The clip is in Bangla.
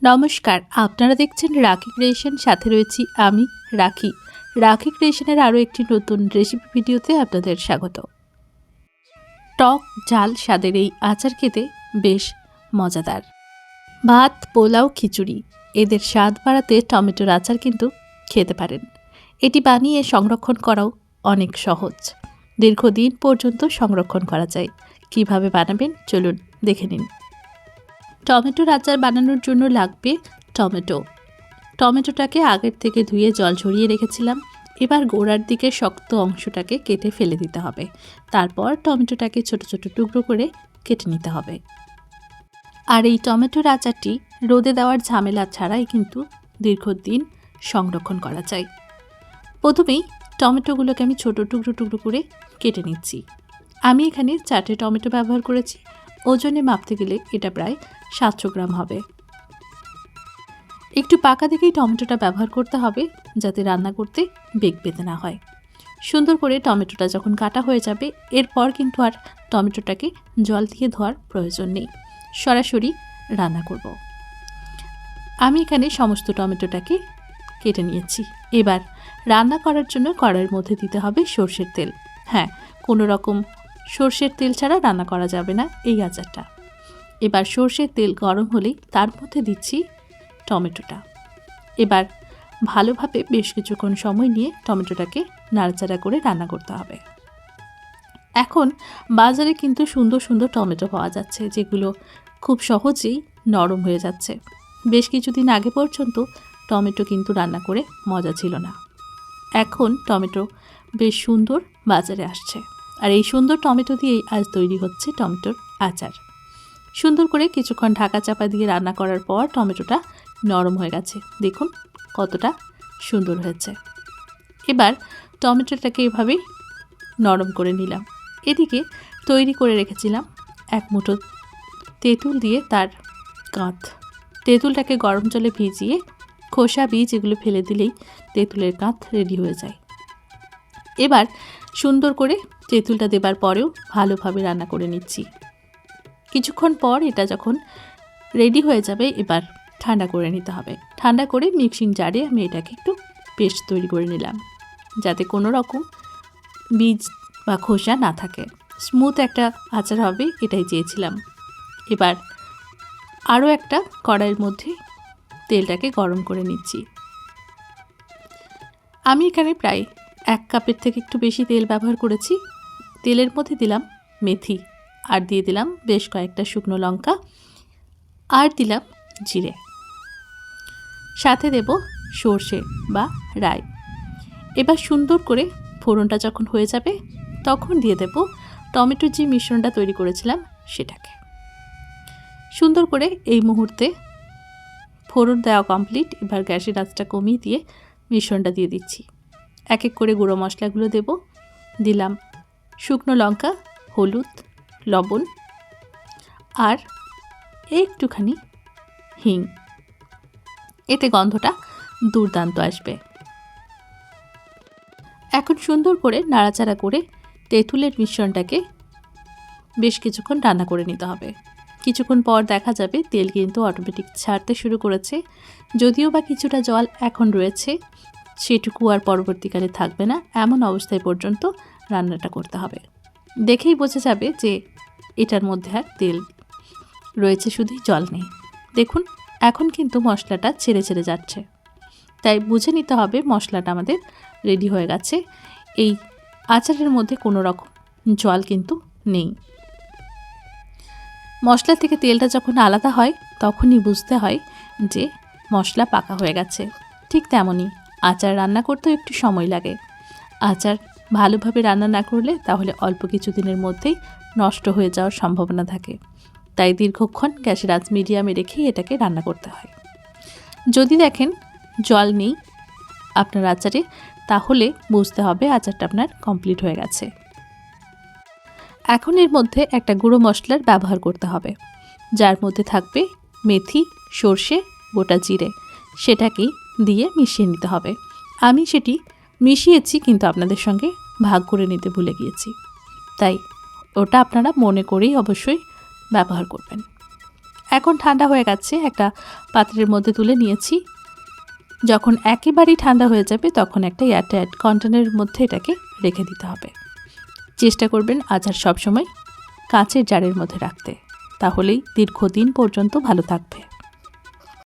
নমস্কার, আপনারা দেখছেন রাখি ক্রিয়েশন। সাথে রয়েছি আমি রাখি। রাখি ক্রিয়েশনের আরও একটি নতুন রেসিপি ভিডিওতে আপনাদের স্বাগত। টক ঝাল স্বাদের এই আচার খেতে বেশ মজাদার। ভাত, পোলাও, খিচুড়ি এদের স্বাদ বাড়াতে টমেটোর আচার কিন্তু খেতে পারেন। এটি বানিয়ে সংরক্ষণ করাও অনেক সহজ। দীর্ঘদিন পর্যন্ত সংরক্ষণ করা যায়। কিভাবে বানাবেন চলুন দেখে নিন। টমেটোর আচার বানানোর জন্য লাগবে টমেটোটাকে আগের থেকে ধুয়ে জল ঝরিয়ে রেখেছিলাম। এবার গোড়ার দিকে শক্ত অংশটাকে কেটে ফেলে দিতে হবে। তারপর টমেটোটাকে ছোট ছোট টুকরো করে কেটে নিতে হবে। আর এই টমেটোর আচারটি রোদে দেওয়ার ঝামেলা ছাড়াই কিন্তু দীর্ঘদিন সংরক্ষণ করা যায়। প্রথমেই টমেটোগুলোকে আমি ছোট টুকরো টুকরো করে কেটে নিচ্ছি। আমি এখানে 4টে টমেটো ব্যবহার করেছি। ওজনে মাপতে গেলে এটা প্রায় 700 গ্রাম হবে। একটু পাকা দেখেই টমেটোটা ব্যবহার করতে হবে, যাতে রান্না করতে বেগ পেতে না হয়। সুন্দর করে টমেটোটা যখন কাটা হয়ে যাবে, এরপর কিন্তু আর টমেটোটাকে জল দিয়ে ধোয়ার প্রয়োজন নেই, সরাসরি রান্না করব। আমি এখানে সমস্ত টমেটোটাকে কেটে নিয়েছি। এবার রান্না করার জন্য কড়াইয়ের মধ্যে দিতে হবে সর্ষের তেল। হ্যাঁ, কোনো রকম সর্ষের তেল ছাড়া রান্না করা যাবে না এই আচারটা। এবার সর্ষের তেল গরম হলেই তার মধ্যে দিচ্ছি টমেটোটা। এবার ভালোভাবে বেশ কিছুক্ষণ সময় নিয়ে টমেটোটাকে নাড়াচাড়া করে রান্না করতে হবে। এখন বাজারে কিন্তু সুন্দর সুন্দর টমেটো পাওয়া যাচ্ছে, যেগুলো খুব সহজেই নরম হয়ে যাচ্ছে। বেশ কিছুদিন আগে পর্যন্ত টমেটো কিন্তু রান্না করে মজা ছিল না। এখন টমেটো বেশ সুন্দর বাজারে আসছে, আর এই সুন্দর টমেটো দিয়েই আজ তৈরি হচ্ছে টমেটোর আচার। সুন্দর করে কিছুক্ষণ ঢাকা চাপা দিয়ে রান্না করার পর টমেটোটা নরম হয়ে গেছে। দেখুন কতটা সুন্দর হয়েছে। এবার টমেটোটাকে এভাবেই নরম করে নিলাম। এদিকে তৈরি করে রেখেছিলাম এক মুঠো তেঁতুল দিয়ে তার কাঁধ। তেঁতুলটাকে গরম জলে ভিজিয়ে খোসা বীজ এগুলো ফেলে দিলেই তেঁতুলের কাঁধ রেডি হয়ে যায়। এবার সুন্দর করে তেঁতুলটা দেবার পরেও ভালোভাবে রান্না করে নিচ্ছি। কিছুক্ষণ পর এটা যখন রেডি হয়ে যাবে, এবার ঠান্ডা করে নিতে হবে। ঠান্ডা করে মিক্সিং জারে আমি এটাকে একটু পেস্ট তৈরি করে নিলাম, যাতে কোনো রকম বীজ বা খোসা না থাকে। স্মুথ একটা আচার হবে, এটাই চেয়েছিলাম। এবার আরও একটা কড়াইয়ের মধ্যে তেলটাকে গরম করে নিচ্ছি। আমি এখানে প্রায় 1 কাপের থেকে একটু বেশি তেল ব্যবহার করেছি। তেলের মধ্যে দিলাম মেথি, আর দিয়ে দিলাম বেশ কয়েকটা শুকনো লঙ্কা, আর দিলাম জিরে, সাথে দেব সর্ষে বা রাই। এবার সুন্দর করে ফোড়নটা যখন হয়ে যাবে, তখন দিয়ে দেব টমেটোর যে মিশ্রণটা তৈরি করেছিলাম সেটাকে। সুন্দর করে এই মুহূর্তে ফোড়ন দেওয়া কমপ্লিট। এবার গ্যাসের আঁচটা কমিয়ে দিয়ে মিশ্রণটা দিয়ে দিচ্ছি। এক এক করে গুঁড়ো মশলাগুলো দেব। দিলাম শুকনো লঙ্কা, হলুদ, লবণ, আর একটুখানি হিং। এতে গন্ধটা দুর্দান্ত আসবে। এখন সুন্দর করে নাড়াচাড়া করে তেঁতুলের মিশ্রণটাকে বেশ কিছুক্ষণ রান্না করে নিতে হবে। কিছুক্ষণ পর দেখা যাবে তেল কিন্তু অটোমেটিক ছাড়তে শুরু করেছে। যদিও বা কিছুটা জল এখন রয়েছে, সেটুকু আর পরবর্তীকালে থাকবে না। এমন অবস্থায় পর্যন্ত রান্নাটা করতে হবে। দেখেই বোঝা যাবে যে এটার মধ্যে আর তেল রয়েছে, শুধুই জল নেই। দেখুন এখন কিন্তু মশলাটা ছেড়ে ছেড়ে যাচ্ছে, তাই বুঝে নিতে হবে মশলাটা আমাদের রেডি হয়ে গেছে। এই আচারের মধ্যে কোনো রকম জল কিন্তু নেই। মশলা থেকে তেলটা যখন আলাদা হয়, তখনই বুঝতে হয় যে মশলা পাকা হয়ে গেছে। ঠিক তেমনই আচার রান্না করতেও একটু সময় লাগে। আচার ভালোভাবে রান্না না করলে তাহলে অল্প কিছু দিনের মধ্যেই নষ্ট হয়ে যাওয়ার সম্ভাবনা থাকে। তাই দীর্ঘক্ষণ গ্যাসের আঁচ মিডিয়ামে রেখেই এটাকে রান্না করতে হয়। যদি দেখেন জল নেই আপনার আচারে, তাহলে বুঝতে হবে আচারটা আপনার কমপ্লিট হয়ে গেছে। এখন এর মধ্যে একটা গুঁড়ো মশলার ব্যবহার করতে হবে, যার মধ্যে থাকবে মেথি, সর্ষে, গোটা জিরে। সেটাকেই দিয়ে মিশিয়ে নিতে হবে। আমি সেটি মিশিয়েছি, কিন্তু আপনাদের সঙ্গে ভাগ করে নিতে ভুলে গিয়েছি, তাই ওটা আপনারা মনে করেই অবশ্যই ব্যবহার করবেন। এখন ঠান্ডা হয়ে গেছে, একটা পাত্রের মধ্যে তুলে নিয়েছি। যখন একেবারেই ঠান্ডা হয়ে যাবে তখন একটা এয়ারটাইট কন্টেনারের মধ্যে এটাকে রেখে দিতে হবে। চেষ্টা করবেন আচার সবসময় কাঁচের জারের মধ্যে রাখতে, তাহলেই দীর্ঘদিন পর্যন্ত ভালো থাকবে।